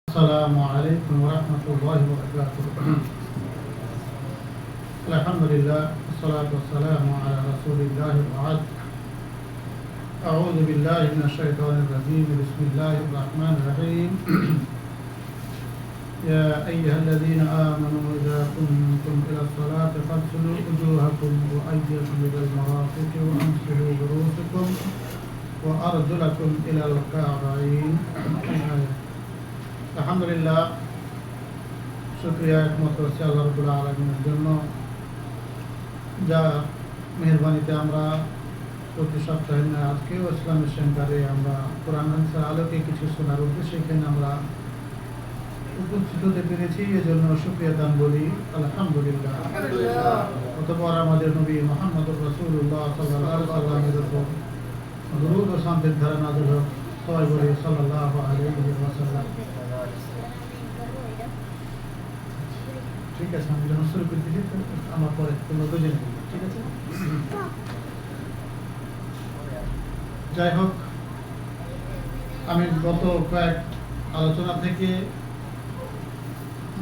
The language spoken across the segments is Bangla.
السلام عليكم ورحمة الله وبركاته. الحمد لله والصلاة والسلام على رسول الله وبعد. أعوذ بالله من الشيطان الرجيم. بسم الله الرحمن الرحيم. يا أيها الذين آمنوا إذا قمتم إلى الصلاة فاغسلوا وجوهكم وأيديكم إلى المرافق وامسحوا برؤوسكم وأرجلكم إلى الكعبين. আলহামদুলিল্লাহ, শুকরিয়া একমাত্র আল্লাহ রাব্বুল আলামিনের জন্য, যা মেহেরবানিতে আমরা প্রতি সপ্তাহে আজকেও ইসলামের সেন্টারে আমরা কোরআন হাদিসের আলোকে কিছু শোনার উদ্দেশ্যে সেখানে আমরা উপস্থিত হতে পেরেছি। এজন্য শুকরিয়া দান বলি আলহামদুলিল্লাহ। অতঃপর আমাদের নবী মুহাম্মদুর রাসূলুল্লাহ সাল্লাল্লাহু আলাইহি ওয়াসাল্লামের উপর দরুদ ও শান্তির ধারা নাযিল হোক। সবাই বলি সাল্লাল্লাহু আলাইহি ওয়াসাল্লাম। ঠিক আছে, আমি যখন শুরু করে দিচ্ছি আমার পরে তোমরা বুঝে নেবে, ঠিক আছে? যাই হোক, আমি গত কয়েক আলোচনা থেকে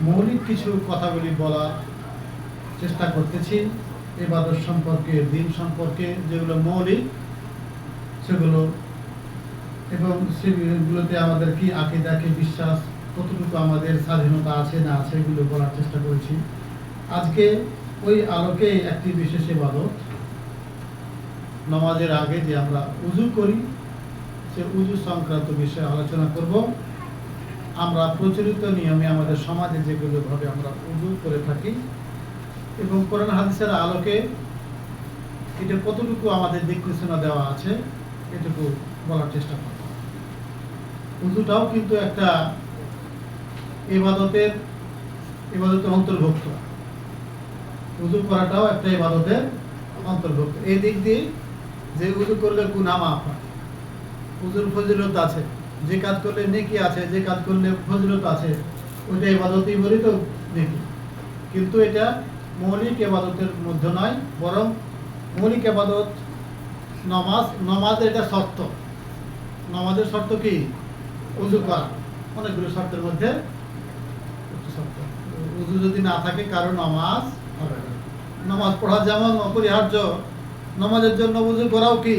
মৌলিক কিছু কথাগুলি বলার চেষ্টা করতেছি ইবাদত সম্পর্কে, দিন সম্পর্কে, যেগুলো মৌলিক সেগুলো, এবং সেগুলোতে আমাদের কি আকীদা, কি বিশ্বাস, কতটুকু আমাদের স্বাধীনতা আছে না আছে, এগুলো বলার চেষ্টা করেছি। আজকে ওই আলোকে একটি বিশেষ ইবাদত, নামাজের আগে যে আমরা উযু করি, সে উযু সংক্রান্ত বিষয়ে আলোচনা করব। আমরা প্রচলিত নিয়মে আমাদের সমাজে যেগুলো ভাবে আমরা উযু করে থাকি এবং কোরআন হাদিসের আলোকে এটা কতটুকু আমাদের দিক নির্দেশনা দেওয়া আছে, এটুকু বলার চেষ্টা করব। উযুটাও কিন্তু একটা ইবাদতের অন্তর্ভুক্ত। উযু করাটাও একটা ইবাদতের অন্তর্ভুক্ত। এই দিক দিয়ে যে উযু করলে গুনাহ মাফ হয়, উযুর ফজিলত আছে, যে কাজ করলে নেকি আছে, যে কাজ করলে ফজিলত আছে, ওইটা ইবাদতই বলি তো নেকি। কিন্তু এটা মৌলিক ইবাদতের মধ্যে নয়, বরং মৌলিক ইবাদত নামাজ এটা শর্ত। নামাজের শর্ত কি? উযু করা। অনেকগুলো শর্তের মধ্যে শর্ত। উযু যদি না থাকে কারো নামাজ হবে না। নামাজ পড়া যেমন অপরিহার্য, নামাজের জন্য উযু করাও কি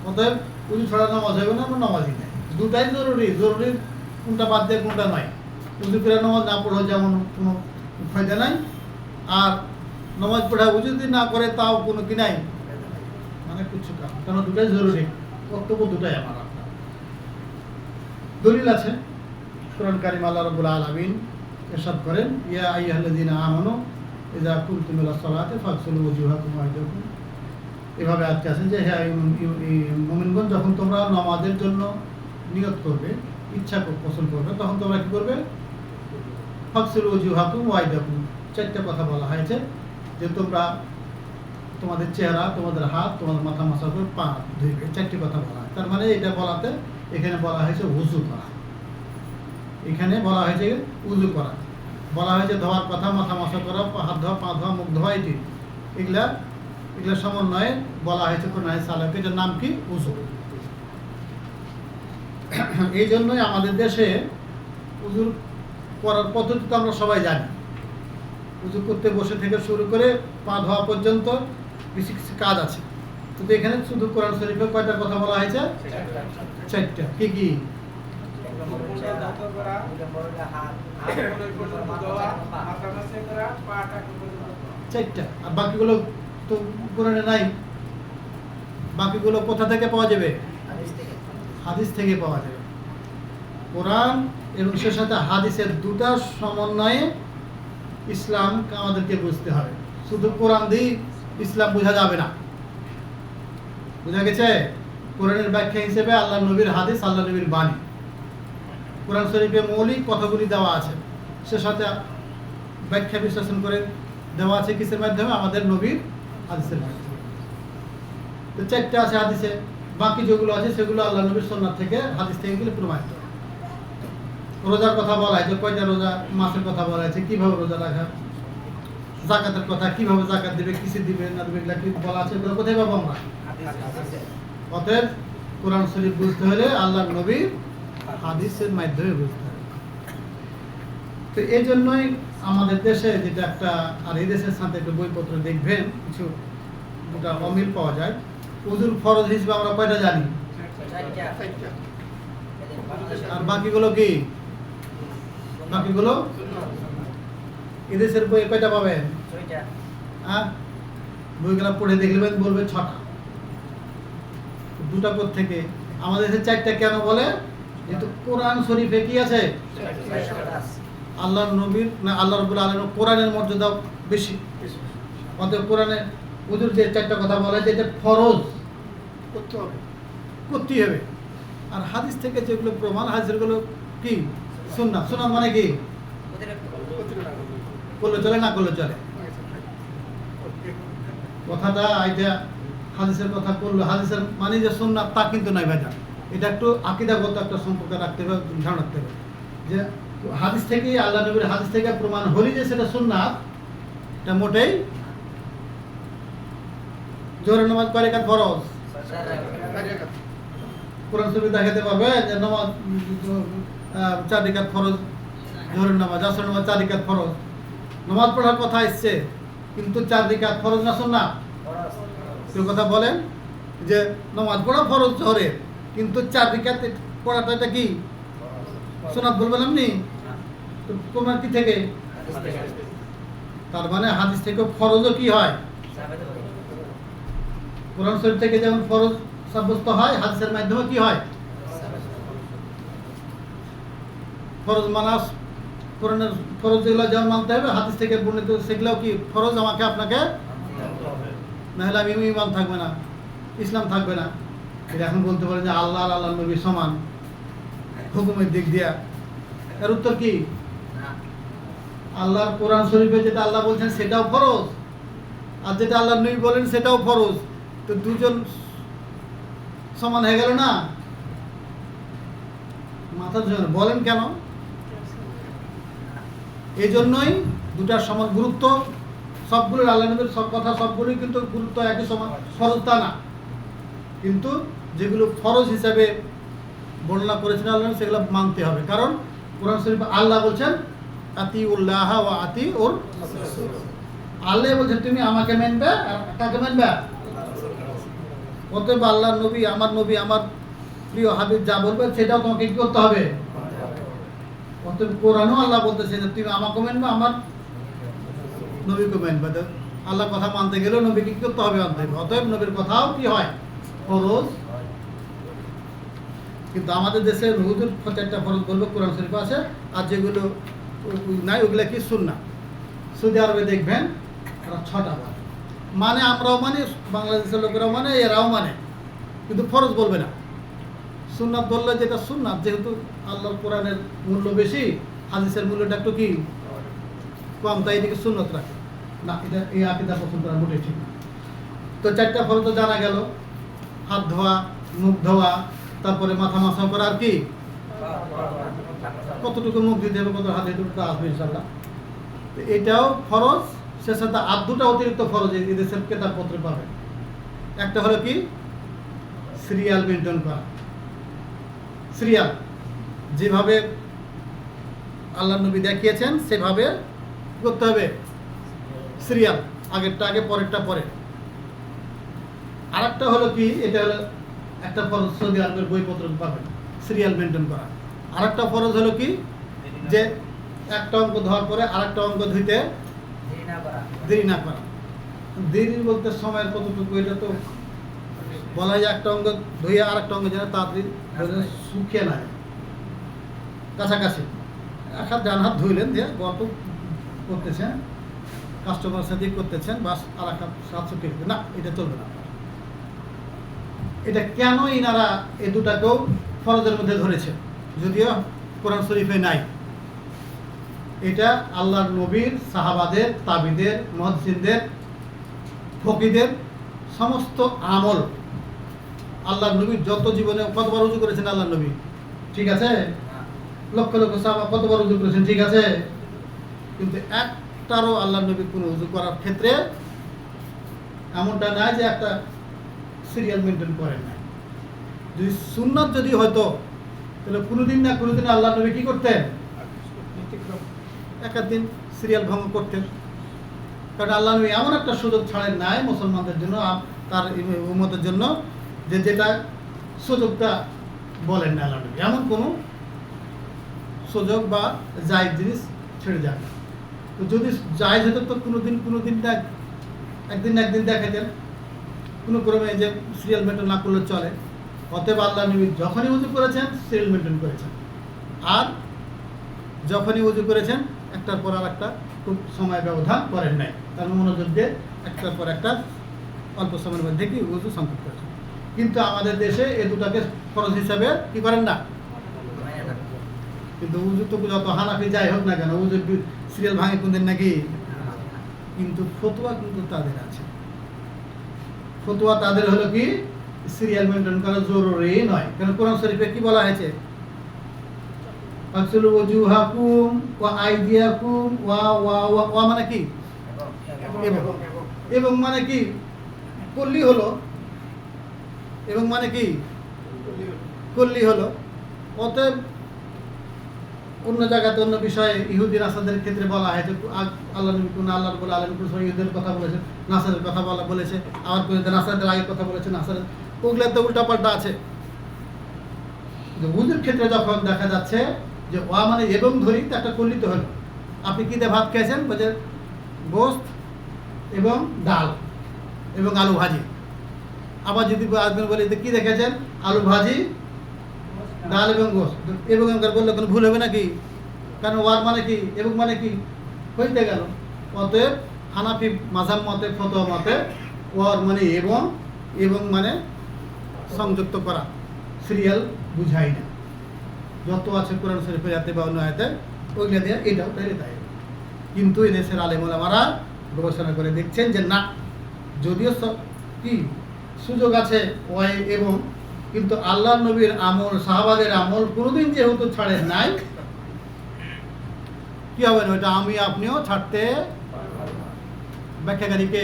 অতএব উযু ছাড়া নামাজ হবে না, আমরা নামাজই নেই। দুটাই জরুরি। জরুরি কোনটা বাদ দিয়ে কোনটা নয়। উযু করে নামাজ না পড়া যেমন কোনো ফায়দা নাই, আর নামাজ পড়া উযু যদি না করে তাও কোনো কি নাই, মানে কিছু কারণ। কারণ দুটাই জরুরি, বক্তব্য দুটাই আমার। দলিল আছে কোরআন কারীম, আল্লাহ রাব্বুল আলামিন ইরশাদ করেন, ইয়া আইয়ুহাল্লাযীনা আমানু ইযা কুমতুম ইলাস সালাতি ফাগসিলু ওয়াজুহাকুম ওয়া আইদিয়াকুম। এভাবে আজকে আছে যে, হ্যাঁ মুমিনগণ, যখন তোমরা নামাজের জন্য নিয়ত করবে, ইচ্ছা পোষণ করবে, তখন তোমরা কি করবে? ফাগসিলু ওয়াজুহাকুম ওয়া আইদিয়াকুম। চারটা কথা বলা হয়েছে যে তোমরা তোমাদের চেহারা, তোমাদের হাত, তোমাদের মাথা মাসা করে পা ধুইবে। চারটি কথা বলা হয়। তার মানে এটা বলাতে এখানে বলা হয়েছে উযু করা। এখানে বলা হয়েছে উযু করা। বলা হয়েছে ধোয়ার কথা, মাথা মাসা করা, হাত ধোয়া, পা ধোয়া, মুখ ধোয়া, এগুলা সমন্বয়ে বলা হয়েছে কোরআন হাদিস আলোকে, যার নাম কি? উযু। এই জন্যই আমাদের দেশে উযু করার পদ্ধতি তো আমরা সবাই জানি। উযু করতে বসে থেকে শুরু করে পা ধোয়া পর্যন্ত বেশি কিছু কাজ আছে। কিন্তু এখানে শুধু কোরআন শরীফে কয়টা কথা বলা হয়েছে? চারটা। কি কি? চারটা। আর বাকিগুলো তো কোরআনে নাই। বাকিগুলো কোথা থেকে পাওয়া যাবে? হাদিস থেকে পাওয়া যাবে। কোরআন এবং সে সাথে হাদিসের দুটা সমন্বয়ে ইসলাম আমাদেরকে বুঝতে হবে। শুধু কোরআন দিয়ে ইসলাম বোঝা যাবে না। বোঝা গেছে? কোরআনের ব্যাখ্যা হিসেবে আল্লাহ নবীর হাদিস, আল্লাহ নবীর বাণী। কোরআন শরীফে মৌলিক কথাগুলি দেওয়া আছে, সে সাথে ব্যাখ্যা বিশ্লেষণ করে দেওয়া আছে কিসের মাধ্যমে? আমাদের নবীর হাদিসের মাধ্যমে। তো চারটা আছে হাদিসে, বাকি যেগুলো আছে সেগুলো আল্লাহ নবীর সুন্নাত থেকে, হাদিস থেকে গেলে প্রমাণিত। রোজার কথা বলা হয়েছে, কয়টা রোজা মাসের কথা বলা হয়েছে, কিভাবে রোজা রাখা, যাকাতের কথা, কিভাবে যাকাত দিবে, কিসে দিবে না দিবে, এগুলা কি বলা আছে, এগুলো কোথায় পাবো আমরা? অতএব কোরআন শরীফ বুঝতে হলে আল্লাহর নবীর হাদিসের মাধ্যমে বুঝতে হবে। তো এই জন্যই আমাদের দেশে যেটা একটা, আর এই দেশের সাথে একটু বইপত্র দেখবেন কিছু যেটা অমিল পাওয়া যায়। উজুর ফরজ হিসেবে আমরা কয়টা জানি, আর বাকিগুলো কি? বাকিগুলো এদেশের বই কয়টা পাবেন? হ্যাঁ, বইগুলো পড়ে দেখবেন বলবে 6টা। দুটা পর থেকে আমাদের দেশে 4টা কেন বলে? যেহেতু কোরআন শরীফে কি আছে? আল্লাহর নবীর না আল্লাহ রাব্বুল আলামিনের কোরআনের মর্যাদা বেশি। অতএব কোরআনে হুজুর যে 4টা কথা বলে যে এটা ফরজ করতেই হবে। আর হাদিস থেকে যেগুলো প্রমাণ, হাদিসগুলো কি? সুন্নাত। সুন্নাত মানে কি? করলে চলে, না করলে চলে। কথাটা এটা হাদিসের কথা করলো, হাদিসের মানে যে সুন্নাত তা কিন্তু নয় ভাইটা। এটা একটু আকীদাগত একটা সম্পর্ক রাখতে হবে, ধারণা রাখতে হবে যে হাদিস থেকে, আল্লাহ নবীর হাদিস থেকে প্রমাণ হলি যে সেটা সুন্নাত, এটা মোটেই। জোহরের নামাজ কয় রাকাত ফরজ? কোরআন শরীফে দেখাতে পারবে যে নামাজ 4 রাকাত ফরজ, জোহরের নামাজ, আসরের নামাজ 4 রাকাত ফরজ। নামাজ পড়ার কথা আসছে, কিন্তু 4 রাকাত ফরজ না সুন্নাত? কেউ কথা বলেন যে নামাজ পড়া ফরজ জোহরের, কিন্তু 4 রাকাত পড়াটা এটা কি সুন্নাত বলবেন আপনি? তো কোরআন কি থেকে? তার মানে হাদিস থেকে ফরজও কি হয়? কোরআন শরীফ থেকে যেমন ফরজ সাব্যস্ত হয়, হাদিসের মাধ্যমে কি হয়? ফরজ মানাস, কোরআনের ফরজ যেগুলো যেমন মানতে হবে, হাদিস থেকে বর্ণিত সেগুলোও কি ফরজ আমাকে আপনাকে, না হলে আমি ইমান থাকবে না, ইসলাম থাকবে না। এটা এখন বলতে পারেন যে আল্লাহ আর আল্লাহ নবী সমান হুকুমের দিক দিয়া। এর উত্তর কি? আল্লাহর কোরআন শরীফে যেটা আল্লাহ বলছেন সেটাও ফরজ, আর যেটা আল্লাহ নবী বলেন সেটাও ফরজ। তো দুজন সমান হয়ে গেল না? মাথা বলেন কেন? এই জন্যই দুটার সমান গুরুত্ব। সবগুলোর আল্লাহ নবীর সব কথা সবগুলোই কিন্তু গুরুত্ব একই সমান, ফরজ তা না। কিন্তু যেগুলো ফরজ হিসাবে বর্ণনা করেছেন আল্লাহ সেগুলো মানতে হবে। কারণ কোরআন শরীফে আল্লাহ বলছেন আতিউল্লাহ ওয়া আতিউর রাসূল। আল্লাহ বলছেন তুমি আমাকে মানবে, আর কাকে মানবে? অতএব আল্লাহ নবী, আমার প্রিয় হাবিব যা বলবে সেটাও তোমাকে কি করতে হবে? অতএব কোরআনও আল্লাহ বলতেছে যে তুমি আমাকে মানবে, আমার নবীকে মানবে। আল্লাহ কথা মানতে গেলেও নবীকে কি করতে হবে? মানতে হবে। অতএব নবীর কথাও কি হয়? ফরজ। কিন্তু আমাদের দেশে হুজুর 4টা ফরজ বলবে কোরআন শরীফে আছে, আর যেগুলো নাই ওগুলো কি সুন্নাত। সৌদি আরবে দেখবেন ওরা 6টা মানে, আমরাও মানে, বাংলাদেশের লোকেরাও মানে, এরাও মানে, কিন্তু ফরজ বলবে না। সুন্নাত বললে যেটা সুন্নাত, যেহেতু আল্লাহর কোরআনের মূল্য বেশি, হাদিসের মূল্যটা একটু কি কম, তাই এদিকে সুন্নাত রাখে না। এটা এই আকীদা পছন্দ করা মোটেই ঠিক না। তো 4টা ফরজ তো জানা গেল, হাত ধোয়া, মুখ ধোয়া, তারপরে মাথা মাসা করা, আর কি কতটুকু মুখ দিতে হবে, কত হাত দিতে হবে আসবে ইনশাআল্লাহ। এটাও ফরজ। সে সাথে আর 2টা অতিরিক্ত ফরজ এদেশের কিতাবপত্রে পাবে। একটা হলো কি? সিরিয়াল মেনটেন করা। সিরিয়াল যেভাবে আল্লাহ নবী দেখিয়েছেন সেভাবে করতে হবে। সিরিয়াল, আগেরটা আগে পরেরটা পরে। আরেকটা হলো কি? এটা হলো একটা ফরজ, সৌদি আরবের বইপত্র পাবেন, সিরিয়াল মেনটেন করা। আরেকটা ফরজ হলো কি? যে একটা অঙ্ক ধোয়ার পরে আরেকটা অঙ্ক ধুইতে দেরি না করা। দেরি বলতে সময়ের কতটুকু, এটা তো বলা যায় একটা অঙ্গ ধুয়ে আরেকটা অঙ্গ যেন তাড়াতাড়ি শুকিয়ে না যায়, কাছাকাছি। এক হাত ডান হাত ধুইলেন, দিয়ে গল্প করতেছেন, কাস্টমার সাথে করতেছেন, বাস আর এক হাত শুকিয়ে না, এটা চলবে না। এটা কেন ইনারা এই দুটাকেও ফরজের মধ্যে ধরেছে, যদিও কোরআন শরীফে নাই। এটা আল্লাহর নবীর, সাহাবাদের, তাবিদের, মুহাদ্দিসিনদের, ফকিদের সমস্ত আমল। আল্লাহর নবী যত জীবনে কতবার উযু করেছেন আল্লাহর নবী, ঠিক আছে? লক্ষ লক্ষ সাহাবা কতবার উযু করেছেন, ঠিক আছে? কিন্তু একটারও আল্লাহর নবী কোনো উযু করার ক্ষেত্রে এমনটা নাই যে একটা সিরিয়াল মেনটেন করেন না। যদি সুন্নাত যদি হয়তো তাহলে কোনোদিন না কোনোদিন আল্লাহ নবী কি করতেন? এক দিন সিরিয়াল ভঙ্গ করতেন। কারণ আল্লাহ নবী এমন একটা সুযোগ ছাড়েন নাই মুসলমানদের জন্য, তার উম্মতের জন্য, যে যেটা সুযোগটা বলেন না আল্লাহ নবী, এমন কোনো সুযোগ বা জায়েজ জিনিস ছেড়ে যান না। তো যদি জায়েজ হতো তো কোনোদিন না একদিন দেখাতেন, কোনো ক্রমে যে সিরিয়াল মেনটেন না করলে চলে। অতএব আল্লাহ নবী যখনই উজু করেছেন সিরিয়াল মেনটেন করেছেন, আর যখনই উজু করেছেন একটার পর আর একটা খুব সময় ব্যবধান করেন নাই, তার মনোযোগ দিয়ে একটার পর একটা অল্প সময়ের মধ্যে কি উজু সম্পন্ন করেছেন। কিন্তু আমাদের দেশে এ দুটাকে ফরজ হিসাবে কি করেন না। কিন্তু উজু তো যত হানাফি যাই হোক না কেন, উজু সিরিয়াল ভাঙে কোনদিন নাকি। কিন্তু ফতোয়া কিন্তু তাদের আছে। ফতোয়া তাদের হলো কি সিরিয়াল মেনটেন করা জরুরি নয়। কেন কোরআন শরীফে কি বলা হয়েছে? ফাগসিলু ওয়াজুহাকুম ওয়া আইদিয়াকুম ওয়া মানে কি? এবং মানে কি করলি হলো, এবং মানে কি করলি হলো। অতএব অন্য জায়গাতে অন্য বিষয়ে ইহুদি নাসারদের ক্ষেত্রে বলা হয়েছে আল্লাহ নবী কোন আল্লাহ রাব্বুল আলামিন কোন ইহুদের কথা বলেছেন, নাসারের কথা বলেছে, আবার কোন নাসারদের আগের কথা বলেছে, নাসারের ওগুলো তো উল্টাপাল্টা আছে। উজুর ক্ষেত্রে যখন দেখা যাচ্ছে যে ওয়া মানে এবং ধরি তো একটা করলিত হলো। আপনি কি দিয়ে ভাত খেয়েছেন? বলছে গোস্ত এবং ডাল এবং আলু ভাজি। আবার যদি বলি কি দেখেছেন? আলু ভাজি, ডাল এবং গোস্ত। এবং বললে কোনো ভুল হবে নাকি? কারণ ওয়ার মানে কি এবং মানে কি হইতে গেল। অতএব হানাফি মাযহাব মতে, ফতোয়া মতে ওয়ার মানে এবং মানে সংযুক্ত করা, সিরিয়াল বুঝাই না। যত আছে কোরআন শরীফের আয়াতে বা অন্য আয়াতে ওইগুলো দিয়ে এটাও তাই। কিন্তু এই দেশের আলেম ওলামারা গবেষণা করে দেখছেন যে না, যদিও কি সুযোগ আছে ওয়াই এবং, কিন্তু আল্লাহ নবীর আমল, সাহাবাদের আমল কোনোদিন যেহেতু ছাড়েন নাই, কি হবে না ওইটা আমি আপনিও ছাড়তে। ব্যাখ্যাকারীকে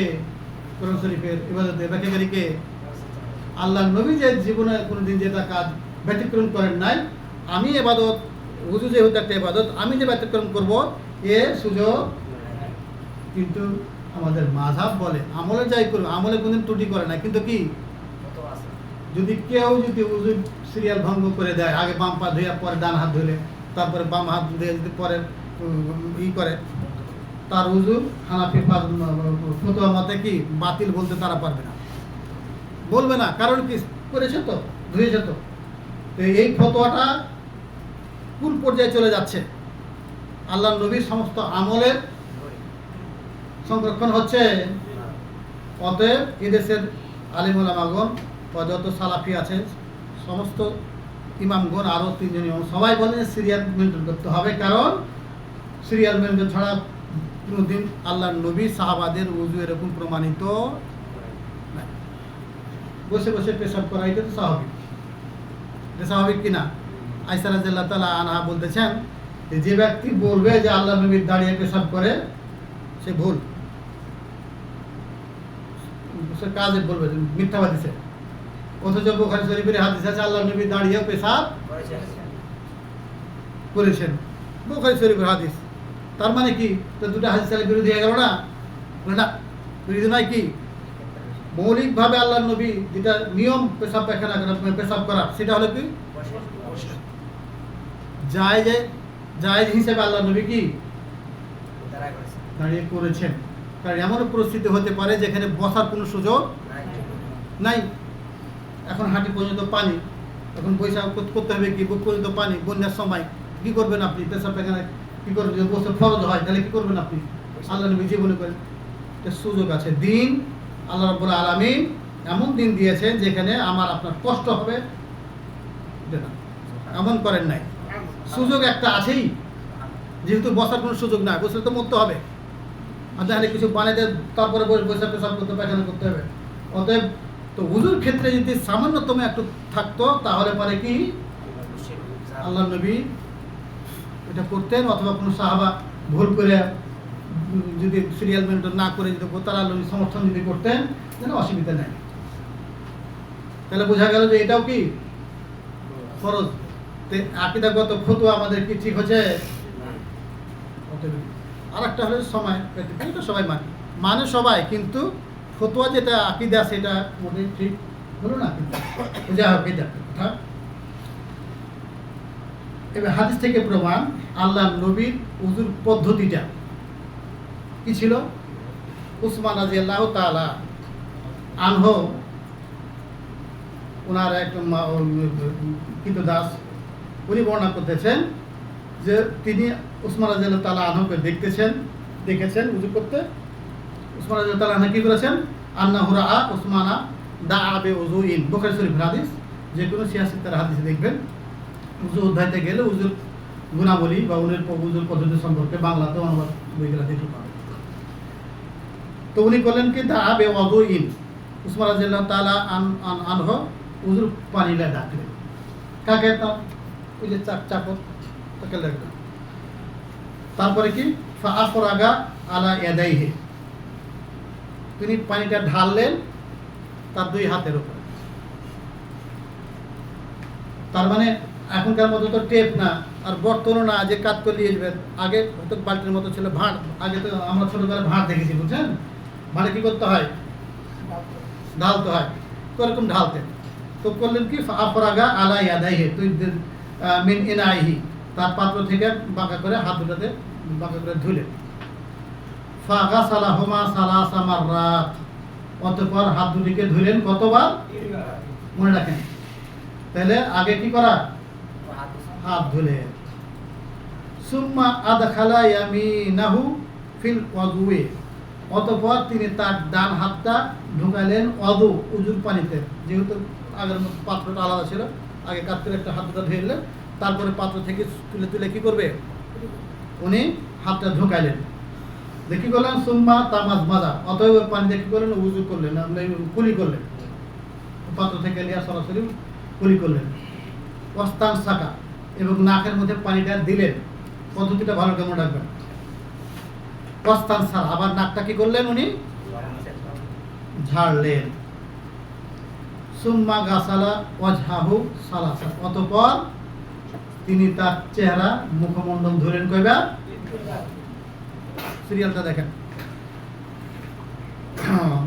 কোরআন শরীফের ইবাদতের ব্যাখ্যাকারীকে আল্লাহ নবী যে জীবনে কোনোদিন যেটা কাজ ব্যতিক্রম করেন নাই, আমি ইবাদত হুজু যেহেতু একটা ইবাদত, আমি যে ব্যতিক্রম করব এ সুযোগ। কিন্তু আমাদের মাযহাব বলে আমলে যাই করবে, আমলে কোনদিন ত্রুটি করে না। কিন্তু কি যদি কেউ উজু সিরিয়াল ভঙ্গ করে দেয়, আগে বাম পা ধুয়ে পরে ডান হাত ধুলে, তারপরে বাম হাত ধুয়ে যদি পরে করে, তার উজু হানাফি ফতোয়া মতে কি বাতিল বলতে তারা পারবে না, বলবে না। কারণ কি করেছে তো, ধুয়েছে তো। এই ফতোয়াটা কোন পর্যায়ে চলে যাচ্ছে? আল্লাহ নবীর সমস্ত আমলের সংরক্ষণ হচ্ছে। অতএব এদেশের আলিম ওলামাগণ বা যত সালাফি আছে, সমস্ত ইমামগণ, আরও 3 জন ইমাম, সবাই বলেন সিরিয়াল মেনটেন করতে হবে। কারণ সিরিয়াল মেনটেন ছাড়া কোনোদিন আল্লাহ নবী সাহাবাদের উজু এরকম প্রমাণিত নাই। বসে বসে পেশাব করা এটা তো স্বাভাবিক, এটা স্বাভাবিক কিনা? আয়েশা রাদিয়াল্লাহু তাআলা আনহা বলতেছেন যে ব্যক্তি বলবে যে আল্লাহ নবীর দাঁড়িয়ে পেশাব করে, সে ভুল, সে কাজে বলবে মিথ্যাবাদী সে। অথচ বুখারী শরীফের হাদিস আছে আল্লাহ নবী দাঁড়িয়ে পেশাব করেছেন, বুখারী শরীফের হাদিস। তার মানে কি তো দুটো হাদিস তাহলে বিরোধী হয়ে গেল না? না, বিরোধী নয়। কি মৌলিকভাবে আল্লাহ নবী যেটা নিয়ম পেশাব পায়খানা করা, পেশাব করা, সেটা হলো কি জায়েজ হিসেবে আল্লাহ নবী কি দাঁড়িয়ে করেছেন। কারণ এমন পরিস্থিতি হতে পারে যেখানে বসার কোনো সুযোগ নাই। এখন হাঁটি পর্যন্ত পানি, এখন পয়সা করতে হবে কি, বুক পর্যন্ত পানি, বন্যার সময় কি করবেন আপনি? পেশাব পায়খানা কি করবেন? যদি বসে ফরজ হয় তাহলে কি করবেন আপনি? আল্লাহ নবী জীবনে করেন সুযোগ আছে। দিন আল্লাহ রাব্বুল আলামিন এমন দিন দিয়েছেন যেখানে আমার আপনার কষ্ট হবে, এমন করেন নাই। সুযোগ একটা আছেই, যেহেতু বসার কোনো সুযোগ নাই, বসলে তো মরতে হবে। আর তাহলে কিছু বানাইতে তারপরে বসে পেশাব করতে, পায়খানা করতে হবে। অতএব তো উজুর ক্ষেত্রে যদি সামান্যতম একটু থাকতো তাহলে পরে কি আল্লাহ নবী এটা করতেন, অথবা কোনো সাহাবা ভুল করে যদি সিরিয়াল মেনটেন না করে যদি তারা আল্লাহ নবী সমর্থন যদি করতেন, তাহলে অসুবিধা নেই। তাহলে বোঝা গেল যে এটাও কি ফরজ। তো আকীদাগত ফতোয়া আমাদের কি ঠিক হচ্ছে? আর একটা হলো সময়, এটা সবাই মানে সবাই, কিন্তু ফতোয়া যেটা আকীদা সেটা মোটেই ঠিক হলো না। কিন্তু যা হোক, এটা কথা। এবার হাদিস থেকে প্রমাণ আল্লাহ নবীর উযুর পদ্ধতিটা কি ছিল। উসমান রাদিয়াল্লাহু তাআলা আনহু, ওনার এক কৃতদাস, উনি বর্ণনা করতেছেন যে তিনি উসমান রাদিয়াল্লাহু তাআলা আনহুকে দেখেছেন উযু করতে। উসমান রাদিয়াল্লাহু তাআলা আনহু কি করেছেন? আন্নাহু রাআ উসমানা দাআ বিউযুইন, বুখারী শরীফের হাদিস। যে কোনো সিয়াসিতার হাদিসে দেখবেন উযু অধ্যায়তে গেলে উযুর গুণাবলী বা উযুর পদ্ধতি সম্পর্কে বাংলাতে অনুবাদ বইগুলো দেখতে পাবেন। তো উনি বললেন কি দাআ বিউযুইন, উসমান রাদিয়াল্লাহু তাআলা আনহু উযুর পানিলে ডাকলেন। কাকে? তার ওই যে চাকর তাকে লাগলো। তারপরে কি ফাআফরাগা আলা ইয়াদাইহি, তিনি পানিটা ঢাললেন তার দুই হাতের উপর। তার মানে এখনকার মতো তো টেপ না, আর বর্তনও না যে কাজ করে নিয়ে যাবেন। আগে হয়তো বালতির মতো ছিল ভাঁড়। আগে তো আমরা ছোটবেলায় ভাঁড় দেখেছি, বুঝছেন? ভাঁড়ে কি করতে হয়? ঢালতে হয়। তো এরকম ঢালতেন। তো করলেন কি ফাআফরাগা আলা ইয়াদাইহি, তুই মিন ইনাইহি, তার পাত্র থেকে বাঁকা করে হাত দুটাতে বাঁকা করে ধুলেন। ফাগাসালাহুমা সালাসা মাররাত, অতঃপর হাত দুটিকে ধুলেন কতবার? মনে রাখেন। তাহলে আগে কি করা? হাত ধুলেন। সুম্মা আদখালা ইয়ামিনাহু ফিল ওয়াজুয়ে, অতঃপর তিনি তার ডান হাতটা ঢুকালেন উযুর পানিতে। যেহেতু আগের পাত্রটা আলাদা ছিল, আগে কাজ করে একটা হাতটা ধুয়ে, তারপরে পাত্র থেকে তুলে কি করবে? উনি হাতটা ঢুকাইলেন। দেখি করলেন সুম্মা তামাজ মাজা, অতএব পানি দেখি করলেন উযু করলেন, কুলি করলেন। পাত্র থেকে নিয়ে সরাসরি কুলি করলেন। ওয়াস্তান সাকা, এবং নাকের মধ্যে পানিটা দিলেন। পদ্ধতিটা ভালো কেমন রাখবেন। ওয়াস্তান সারা, আবার নাকটা কি করলেন? উনি ঝাড়লেন। সুম্মা গাসালা ওয়াজহাহু সালাসা, অতঃপর তিনি তার চেহারা মুখমণ্ডল ধুলেন কয়বার? সিরিয়ালটা দেখেন।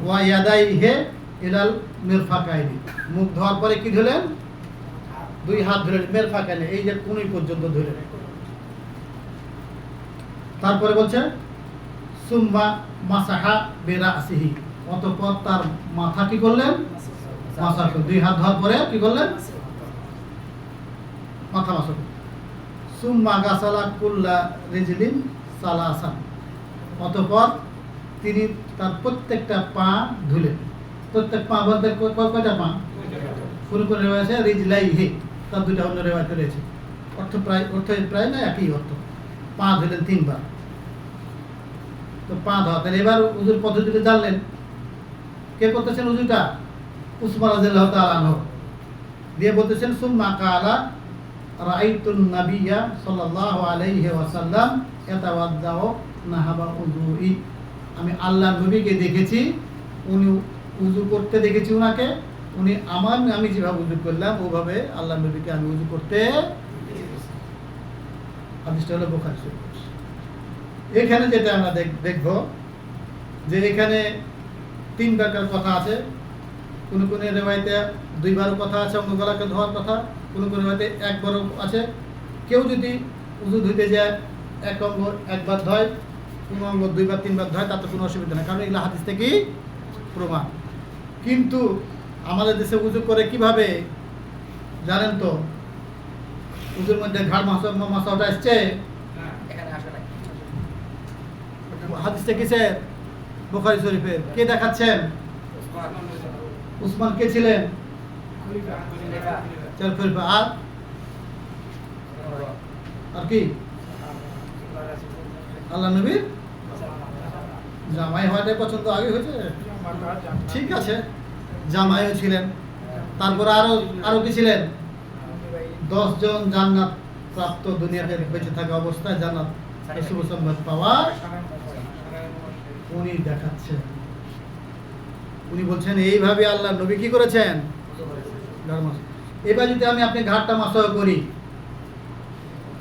ওয়া ইয়াদাইহি ইলাল মিরফাকাইনি, মুখ ধোয়ার পরে কি ধুলেন? দুই হাত ধুলেন মিরফাকাইনি, এই যে কোনই পর্যন্ত ধুলেন। তারপরে বলছে সুম্মা মাসাহা বিরাসিহি, অতঃপর তার মাথা কি করলেন? মাসা করলেন। দুই হাত ধোয়ার পরে কি করলেন? মাথা মাসা করলেন। সুম্মা গাসালা কুল্লা রিজলিন সালাসান, অতঃপর তিনি তার প্রত্যেকটা পা ধুলেন। প্রত্যেক পা বলতে কয়টা পা? শুরু করে রয়েছে রিজলাইহি, তার দুইটা অন্য রেওয়ায়েতে রয়েছে। অর্থ প্রায় না একই অর্থ। পা ধুলেন তিনবার। তো পা ধোয়া, তাহলে এবার উযুর পদ্ধতিটা জানলেন। কে করতেছেন উযুটা? উসমান রাদিয়াল্লাহু তাআলা আনহু। দিয়ে বলতেছেন সুম্মা কালা রাআইতুন নাবিয়্যা সাল্লাল্লাহু আলাইহি ওয়াসাল্লাম ইয়াতাওয়াদ্দাউ নাহাবা উযুই, আমি আল্লাহর নবীকে দেখেছি, উনি উযু করতে দেখেছি উনাকে। উনি আমি যেভাবে উযু করলাম ওভাবে আল্লাহর নবীকে আমি উযু করতে। হাদিসটা হলো বুখারী শরীফ। এখানে যেটা আমরা দেখব যে এখানে তিন প্রকার কথা আছে। কোন কোন রিওয়ায়াতে দুইবারও কথা আছে অঙ্গগুলোকে ধোয়ার কথা, কোন কোন রিওয়ায়াতে একবারও আছে। কেউ যদি উযু ধুইতে যায় এক অঙ্গ একবার ধয়, কোন অঙ্গ দুইবার তিনবার ধয়, তাতে কোনো অসুবিধা নেই, কারণ এগুলো হাদিস থেকেই প্রমাণ। কিন্তু আমাদের দেশে উযু করে কিভাবে জানেন তো? উযুর মধ্যে ঘাড় মাসাটা আসছে, হাদিস থেকে বুখারী শরীফের। কে দেখাচ্ছেন? উসমান কে ছিলেন? আর কি আল্লাহ নবীর জামাই হওয়াটাই পছন্দ আগে হয়েছে, ঠিক আছে, জামাইও ছিলেন। তারপরে আরো কি ছিলেন? 10 জন জান্নাত প্রাপ্ত, দুনিয়াতে বেঁচে থাকা অবস্থায় জান্নাত শুভ সংবাদ পাওয়া উনি দেখাচ্ছেন। উনি বলছেন এইভাবে আল্লাহ নবী কি করেছেন? এবার যদি আপনি ঘাটটা মাসাহ করি,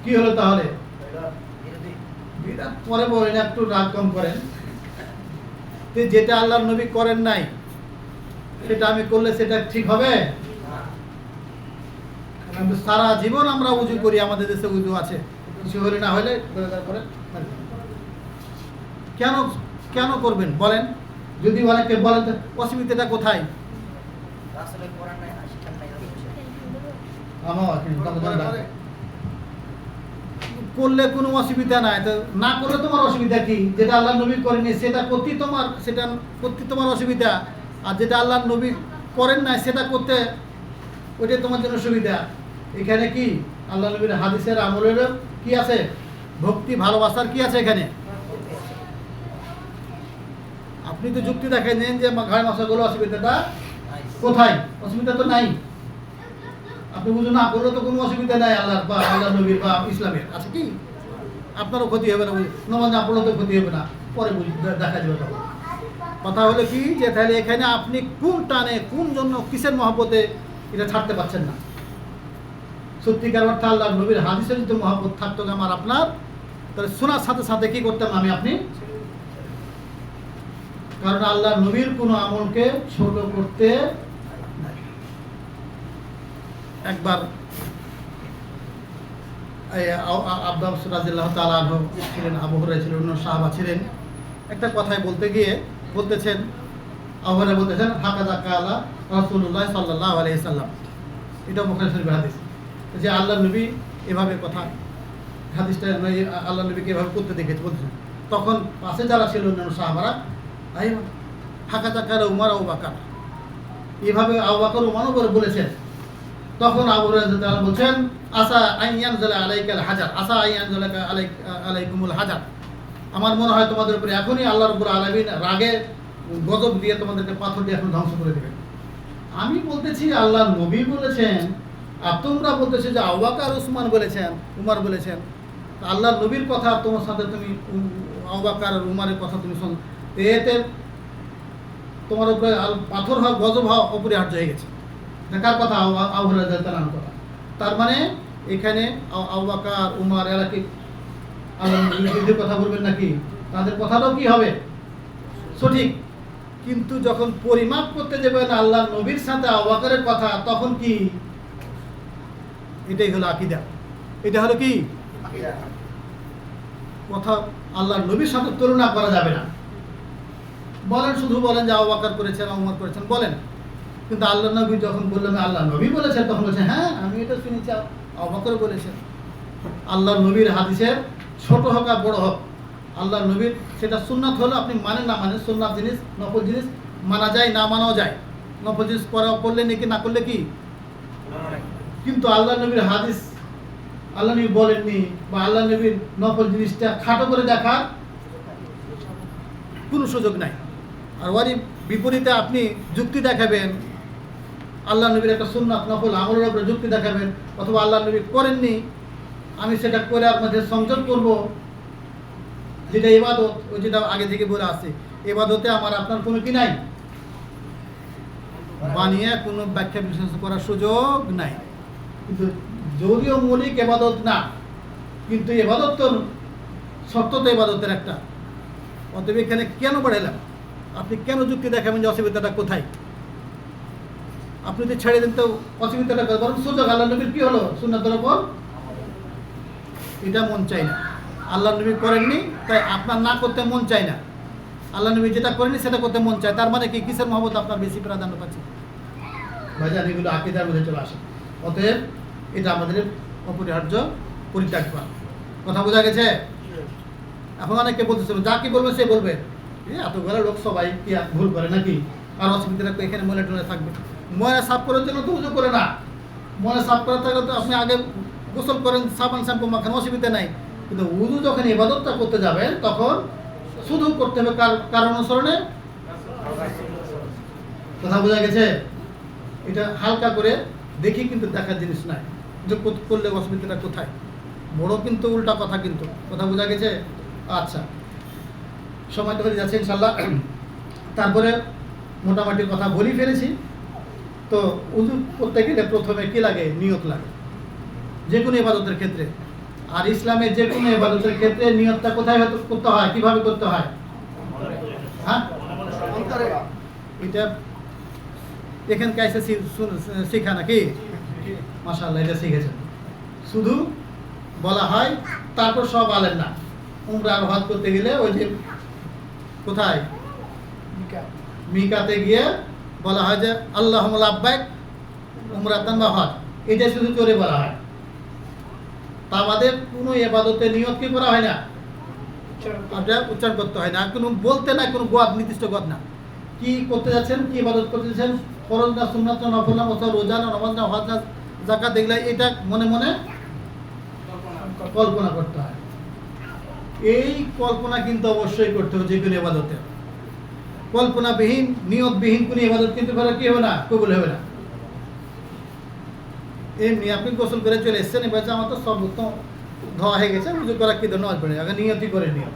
কি হলো তাহলে? বিদাত পরে বলেন, একটু রাগ কম করেন। যেটা আল্লাহর নবী করেন নাই সেটা আমি করলে সেটা ঠিক হবে? সারা জীবন আমরা উজু করি, আমাদের দেশে উজু আছে, কিছু হলে না হলে কেন কেন করবেন বলেন? যদি অনেকে বলেন অসুবিধাটা কোথায়? করলে কোনো অসুবিধা নাই, তো না করলে তোমার অসুবিধা কি? যেটা আল্লাহ নবী করেনি সেটা করতে তোমার অসুবিধা, আর যেটা আল্লাহ নবী করেন নাই সেটা করতে ওইটা তোমার জন্য সুবিধা। এখানে কি আল্লাহ নবীর হাদিসের আমলের কি আছে? ভক্তি ভালোবাসার কি আছে এখানে? আপনি তো যুক্তি দেখেন যে ঘাড় মশাগুলো অসুবিধাটা কোথায়? অসুবিধা তো নাই। আপনি বুঝুন না করলে তো কোনো অসুবিধা নাই আল্লাহর বা আল্লাহ নবীর বা ইসলামের, আছে কি? আপনারও ক্ষতি হবে না, নমাজ না পড়লে তো ক্ষতি হবে না, পরে দেখা যাবে। তখন কথা হলো কি যে তাহলে এখানে আপনি কোন টানে কোন জন্য কিসের মহব্বতে এটা ছাড়তে পারছেন না? সত্যিকার অর্থে আল্লাহ নবীর হাদিসের যদি মহব্বত থাকতো আমার আপনার, তাহলে শোনার সাথে সাথে কি করতাম আমি আপনি? কারণ আল্লাহ নবীর কোন আমলকে ছোট করতে একবার আব্বাস রাদিয়াল্লাহু তাআলা আনহু ছিলেন, আবু হুরায়রা ছিলেন, অন্য সাহাবা ছিলেন। একটা কথায় বলতে গিয়ে বলতেছেন, আবু হুরায়রা বলতেছেন হাকাযা কালা রাসূলুল্লাহ সাল্লাল্লাহু আলাইহি সাল্লাম, এটা বুখারী শরীফের হাদিস, যে আল্লাহ নবী এভাবে কথা হাদিসটা আল্লাহ নবীকে এভাবে করতে দেখেছে বলছেন। তখন পাশে যারা ছিল অন্যান্য সাহাবারা হাকাযা কালা উমর আবু বকর, এভাবে আবু বকর উমরও বলেছেন। তখন আবু হুরায়রা বলছেন আসা আইয়ানজালা আলাইকাল হাজার, আসা আইয়ানজালাকা আলাইকুমুল হাজার, আমার মনে হয় তোমাদের উপরে এখনই আল্লাহ রাব্বুল আলামিন রাগে গজব দিয়ে তোমাদেরকে পাথর দিয়ে এখন ধ্বংস করে দেবেন। আমি বলতেছি আল্লাহ নবী বলেছেন, আর তোমরা বলতেছো যে আবু বকর উসমান বলেছেন, উমর বলেছেন। আল্লাহ নবীর কথা তোমার সাথে তুমি আবু বকর আর উমরের কথা তুমি শোন, এতে তোমার উপরে পাথর হওয়া গজব হওয়া অপরিহার্য হয়ে গেছে। দেখার কথা আবু হুরায়রা রাদিয়াল্লাহু আনহু কথা। তার মানে এখানে আবু বকর উমর এরা কি আল্লাহ নবীর কথা বলবেন নাকি? তাদের কথাটাও কি হবে? সঠিক। কিন্তু যখন পরিমাপ করতে যাবেন আল্লাহ নবীর সাথে আবু বকরের কথা, তখন কি? এটাই হলো আকীদা। এটা হলো কি কথা? আল্লাহ নবীর সাথে তুলনা করা যাবে না। বলেন, শুধু বলেন যে আবু বকর করেছেন, উমর করেছেন বলেন, কিন্তু আল্লাহ নবী যখন বললেন আল্লাহ নবী বলেছেন, তখন বলছেন হ্যাঁ আমি এটা শুনেছি আবু বকর বলেছেন। আল্লাহ নবীর হাদিসের ছোট হোক আর বড় হোক, আল্লাহ নবীর সেটা সুন্নাত হলো, আপনি মানেন না মানেন, সুন্নাত জিনিস নফল জিনিস মানা যায় না মানাও যায়। নফল জিনিস করলে নাকি না করলে কি? কিন্তু আল্লাহ নবীর হাদিস আল্লাহ নবী বলেননি, বা আল্লাহ নবীর নফল জিনিসটা খাটো করে দেখার কোনো সুযোগ নাই। আর ওরই বিপরীতে আপনি যুক্তি দেখাবেন, আল্লাহ নবীর একটা সুন্নাত নফল আমলের উপরে যুক্তি দেখাবেন, অথবা আল্লাহ নবী করেননি আমি সেটা করে আর মধ্যে সংযোগ করব, যেটা ইবাদত, ওই যেটা আগে থেকে বলে আসছে, ইবাদতে আমার আপনার কোনো কি নাই, বানিয়ে কোনো ব্যাখ্যা বিশ্লেষণ করার সুযোগ নাই। কিন্তু যদিও মৌলিক ইবাদত না, কিন্তু ইবাদত তো সত্য তো ইবাদতের একটা। অতএব এখানে কেন বাড়াইলাম? আপনি কেন যুক্তি দেখাবেন যে অসুবিধাটা কোথায়? আপনি যদি ছেড়ে দেন তো অসুবিধাটা বরং সুযোগ আল্লাহ নবীর কি হলো সুন্নাতের উপর, এটা মন চাই না। আল্লাহ নবী করেননি তাই আপনার না করতে মন চায় না, আল্লাহ নবী যেটা করেননি সেটা করতে মন চায়। তার মানে কি কিসের মহব্বত আপনার বেশি প্রাধান্য পাচ্ছে? ভাইজান এগুলো আকীদার মধ্যে চলে আসে। অতএব এটা আমাদের অপরিহার্য পরিত্যাগ করা। কথা বোঝা গেছে? এখন অনেকে বলতেছিল যা কি বলবে সে বলবে, এতগুলো লোক সবাই কি ভুল করে নাকি? আর অসুবিধা এখানে ময়লা টলে থাকবে, ময়লা সাফ করার জন্য তো উজু করে না। ময়লা সাফ করার থাকলে তো আপনি আগে গোসল করেন, সাবান শ্যাম্পু মাখেন, অসুবিধা নাই। কিন্তু উজু যখন ইবাদতটা করতে যাবেন তখন শুধু করতে হবে কারণ অনুসরণে। কথা বোঝা গেছে? এটা হালকা করে দেখি কিন্তু দেখার জিনিস নাই যে করলে অসুবিধাটা কোথায়। বড় কিন্তু উল্টা কথা, কিন্তু কথা বোঝা গেছে? আচ্ছা, সময় তো হয়ে যাচ্ছে ইনশাল্লাহ। তারপরে মোটামুটি কথা বলি ফেলেছি। তো উজু করতে গেলে প্রথমে কি লাগে? নিয়ত লাগে। যে কোনো ইবাদতের ক্ষেত্রে আর ইসলামের যে কোনো ইবাদতের ক্ষেত্রে নিয়তটা কোথায় করতে হয়, কিভাবে করতে হয়? হ্যাঁ, এটা এখানকার এসে শিখা নাকি? মাশাআল্লাহ, এটা শিখেছেন। শুধু বলা হয়, তারপর সব আলেন না। উমরার হজ করতে গেলে ওই যে কোথায় মিকাতে গিয়ে বলা হয় যে আল্লাহুম্মা লাব্বাইক উমরাতান বা হজ, এটা শুধু জোরে বলা হয়। তা বাদে কোনো ইবাদতের নিয়ত কি করা হয় না, উচ্চারণ করতে হয় না, কোনো বলতে না, কোনো গোয়াদ নির্দিষ্ট গোয়াদ না। কি করতে যাচ্ছেন, কি ইবাদত করতে যাচ্ছেন, ফরজ না, সুন্নাত না, নফল না, অথবা রোজা না, নামাজ না, হজ না, যাকাত, দেখলে এটা মনে মনে কল্পনা করতে হয়। এই কল্পনা কিন্তু অবশ্যই করতে হবে যে কোনো ইবাদতে। কল্পনাবিহীন, নিয়তবিহীন কোনো ইবাদত কিন্তু কি হবে না, কবুল হবে না। এমনি আপনি গোসল করে চলে এসছেন, এবার আমার তো সব ধোয়া হয়ে গেছে, উজু করা কি নামাজ পড়ে, আগে নিয়তই করে নিয়ত।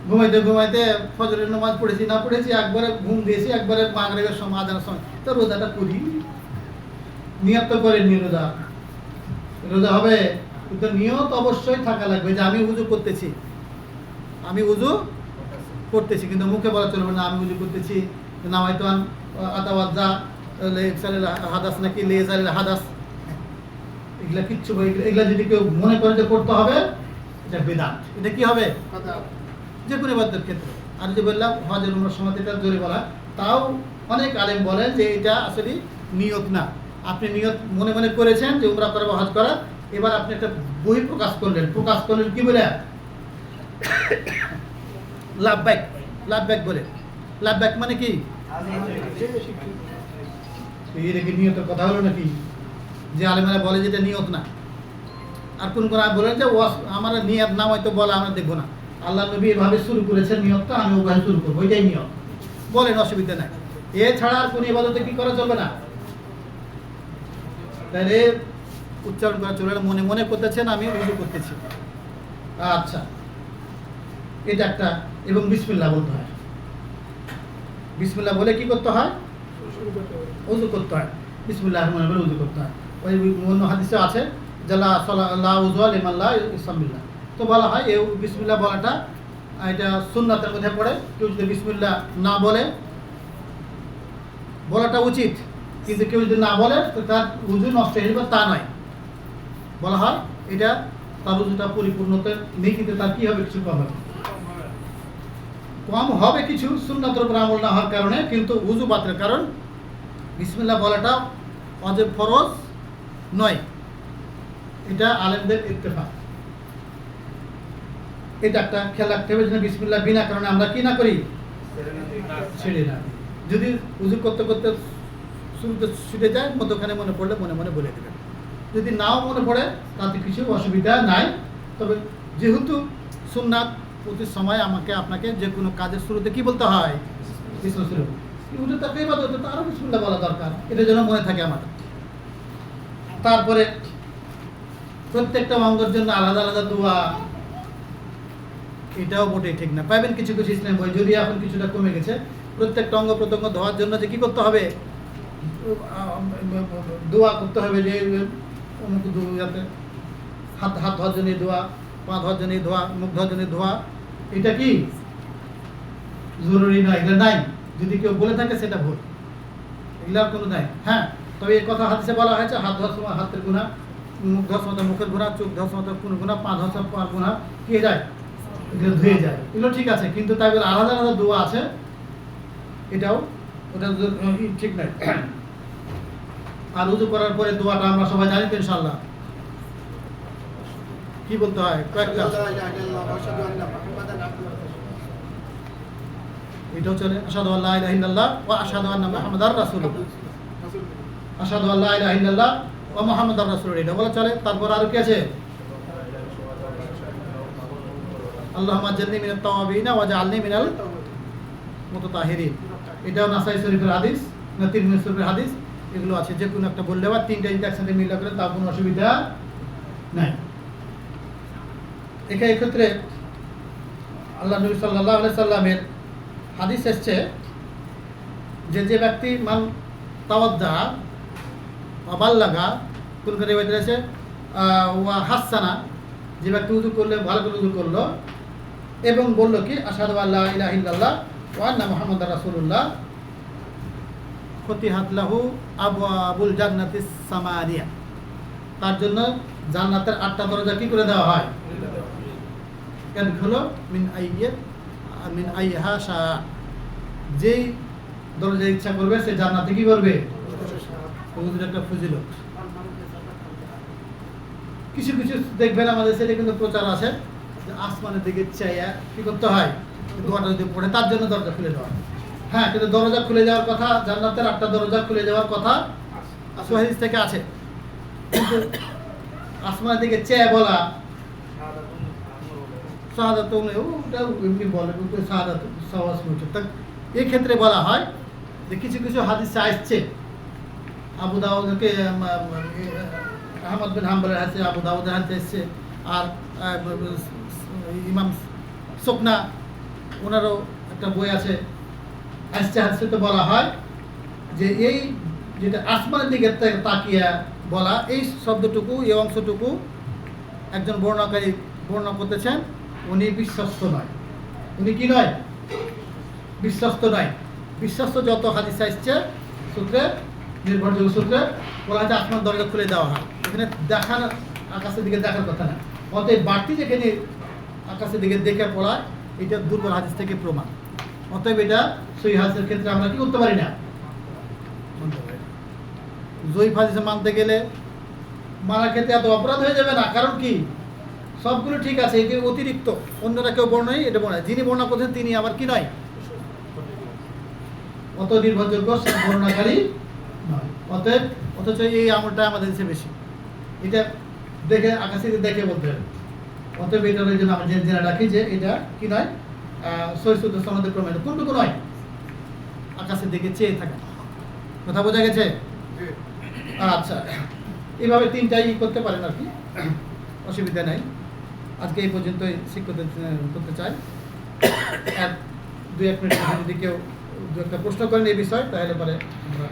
ঘুমাইতে ঘুমাইতে ফজরের নামাজ পড়েছি না পড়েছি, একবারে ঘুম দিয়েছি, একবারে মাগরিবের সময়, আজানের সময়, তো রোজাটা করি, নিয়ত তো করে নি। রোজা হবে, কিন্তু নিয়ত অবশ্যই থাকা লাগবে যে আমি উজু করতেছি, আমি উজু করতেছি, কিন্তু মুখে বলা চলবে না আমি উজু করতেছি। নামাইতো আতাওয়াজ্জা হাদাস নাকি লেজারের হাদাস, এগুলা কিচ্ছু, এগুলা যদি কেউ মনে করে যে করতে হবে, এটা বেদাত। এটা কি হবে, যে কোনো ইবাদতের ক্ষেত্রে। আর যে বললাম হজের উমরার সময় এটা জোরে বলা, তাও অনেক আলেম বলেন যে এটা আসলে নিয়ত না। আপনি নিয়ত মনে মনে করেছেন যে উমরা করা বা হজ করা, এবার আপনি একটা বই প্রকাশ করলেন কি বলে, লাভবাইক, লাভবাইক বলে। লাভবাইক মানে কি, এটা কি নিয়তের কথা হলো নাকি? যে আলেমেরা বলে যেটা নিয়ত না। আর কোন বলেন যে আমার নিয়ত নাম হয়তো বলা আমরা দেখবো না, আল্লাহ নবী এভাবে শুরু করেছেন নিয়তটা, আমি ওভাবে শুরু করবো, ওইটাই নিয়ত, বলেন, অসুবিধা নাই। এছাড়া আর কোন ইবাদতে কি করা চলবে না। তাহলে উচ্চারণ করা চলবে না, মনে মনে করতেছেন আমি উজু করতেছি, আচ্ছা, এটা একটা। এবং বিসমিল্লাহ বলতে হয়, বিসমিল্লাহ বলে কি করতে হয়, উজু করতে হয়। বিসমিল্লাহির রহমানির রহিম উজু করতে হয়। ওই অন্য হাদিসে আছে যে লা উযু লিমান লা ইসমিল্লাহ, তো বলা হয় এই বিসমিল্লাহ বলাটা এটা সুন্নাতের মধ্যে পড়ে। কেউ যদি বিসমিল্লাহ না বলে, বলাটা উচিত, কিন্তু কেউ যদি না বলে তো তার উজু নষ্ট হয়ে যাবে, তা নয়। বলা হয় এটা তার উজুটা পরিপূর্ণতে নেকিতে তার কি হবে, কিছু কম হবে কিছু, সুন্নাতের উপর আমল না হওয়ার কারণে, কিন্তু উজু বাতিলের কারণ বিসমিল্লাহ বলাটা অজেব, ফরজ নয়। এটা আলেমদের ইত্তেফাক। এটা একটা খেয়াল রাখতে হবে যে বিসমিল্লাহ বিনা কারণে আমরা কি না করি, ছেড়ে না। যদি উজু করতে করতে শুরুতে ছুটে যায়, মধ্যখানে মনে পড়লে মনে মনে বলে দেবেন। যদি নাও মনে পড়ে তাতে কিছু অসুবিধা নাই। তবে যেহেতু সুন্নাত, প্রতি সময় আপনাকে যে কোনো কাজের শুরুতে কি বলতে হয়, আরো বিসমিল্লাহ বলা দরকার, এটা যেন মনে থাকে আমাদের। তারপরে প্রত্যেকটা অঙ্গের জন্য আলাদা আলাদা দোয়া, এটাও মোটেই ঠিক না। পাইবেন কিছু কিছু ইসলাম বই, যদি এখন কিছুটা কমে গেছে, প্রত্যেকটা অঙ্গ প্রত্যঙ্গ ধোয়ার জন্য যে কি করতে হবে, দোয়া করতে হবে, যে যাতে হাত ধোয়ার জন্য দোয়া, পা ধোয়ার জন্য ধোয়া, মুখ ধোয়ার জন্য ধোয়া, এটা কি জরুরি নয়, এগুলো নাই। যদি কেউ বলে থাকে সেটা ভুল, এগুলার কোনো নাই। হ্যাঁ, তবে এই কথা হাদিসে বলা হয়েছে, হাত ধোয়ার সময় হাতের গুণা, মুখ ধোয়ার সময় মুখের গুণা, চোখ ধোয়ার সময় কোন গুণা, পা ধোয়ার সময় পার গুণা কি যায়, এগুলো ধুয়ে যায়। এগুলো ঠিক আছে, কিন্তু তাই বলে আলাদা আলাদা দোয়া আছে, এটাও ওটা ঠিক নাই। আর উজু করার পরে দোয়াটা আমরা সবাই জানি তো ইনশাআল্লাহ, কি বলতে হয়, কয়েকটা এটাও চলে, আশহাদু আল্লা ইলাহা ইল্লাল্লাহ ওয়া আশহাদু আন্না মুহাম্মাদার রাসূলুল্লাহ, আশহাদু আল্লা ইলাহা ইল্লাল্লাহ ওয়া মুহাম্মাদার রাসূলুল্লাহ, এটা বলা চলে। তারপর আর কি আছে, আল্লাহুম্মা জান্নিবনি মিনাত তাওয়াবিনা ওয়া জাআলনি মিনাল মুতাতাহিরিন, এটাও নাসাই শরীফের হাদিস না তিরমিজি শরীফের হাদিস, এগুলো আছে। যে কোনো একটা বললে বা তিনটা যদি একসাথে মিলা করে তার কোনো অসুবিধা নাই। এক্ষেত্রে আল্লাহ নবী সাল্লাল্লাহু আলাইহি সাল্লামের হাদিস এসছে যে ব্যক্তি মান তাওয়াদ্দা বা বাল্লাগা, কোন করে আছে ওয়া হাসানা যে ব্যক্তি উযু করলে ভালো করে উযু করলো এবং বললো কি আশহাদু আল্লা ইলাহা ইল্লাল্লাহ ওয়া আন্না মুহাম্মাদার রাসূলুল্লাহ ফতিহাত লাহু আবওয়াবুল জান্নাতিস সামানিয়া, তার জন্য জান্নাতের 8টা দরজা কি করে দেওয়া হয়? ইয়াদখুলু মিন আইহা শা, যেই দরজা ইচ্ছা করবে সে জান্নাতে কি করবে? ওদের একটা ফজিলত। কিছু কিছু দেখবেন আমাদের সেটা কিন্তু প্রচার আছে যে আসমানের দিকে চাইয়া কি করতে হয়, দোয়াটা যদি পড়ে তার জন্য দরজা খুলে দেওয়া। হ্যাঁ, কিন্তু দরজা খুলে যাওয়ার কথা, জান্নাতের 8টা দরজা খুলে যাওয়ার কথা হাদিস থেকে আছে, কিন্তু আসমানের দিকে চেয়ে বলা শাহাদাত ওটা এমনি বলে, কিন্তু শাহাদাত সওয়াস মুজব। এই ক্ষেত্রে বলা হয় যে কিছু কিছু হাদিসে আসছে, আবু দাউদকে আহমদ বিন হাম্বলের হাদিসে, আবু দাউদের হাদিসে এসছে, আর ইমাম সুকনা ওনারও একটা বই আছে, আসছে হাদিসে তো বলা হয় যে এই যেটা আসমানের দিকে তাকিয়া বলা, এই শব্দটুকু, এই অংশটুকু একজন বর্ণনাকারী বর্ণনা করতেছেন, উনি বিশ্বস্ত নয়। উনি কি নয়? বিশ্বস্ত নয়। বিশ্বস্ত যত হাদিস আসছে সূত্রে, নির্ভরযোগ্য সূত্রে বলা হচ্ছে আসমান দরজা খুলে দেওয়া হয়, এখানে দেখার, আকাশের দিকে দেখার কথা না। অতএব বাড়তি যেখানে আকাশের দিকে দেখে পড়া, এটা দুর্বল হাদিস থেকে প্রমাণ। অতএব এটা সহিহ হাদিসের ক্ষেত্রে আমরা কি করতে পারি না, জয়ীফ হাদিসে মানতে গেলে মানার ক্ষেত্রে এত অপরাধ হয়ে যাবে না। কারণ কি, সবগুলো ঠিক আছে, এটি অতিরিক্ত, অন্যরা কেউ বর্ণাই এটা বর্ণায়, যিনি বর্ণনা করছেন তিনি আবার কি নয়, অত নির্ভরযোগ্য বর্ণনাকারী নয়। অতএব অথচ এই আমলটা আমাদের দেশে বেশি, এটা দেখে আকাশে দেখে বলতে হবে। অতএব এটার জন্য আমরা জেনে রাখি যে এটা কি নয়, সহিহ সনদে প্রমাণিত কোনটুকু নয়, আকাশের দিকে চেয়ে থাকা। কথা বোঝা গেছে? আচ্ছা, এইভাবে তিনটাই করতে পারেন আর কি, অসুবিধা নাই। আজকে এই পর্যন্তই করতে চাই। আর 2-1 মিনিট যদি কেউ 2 একটা প্রশ্ন করেন এই বিষয়, তাহলে পরে আমরা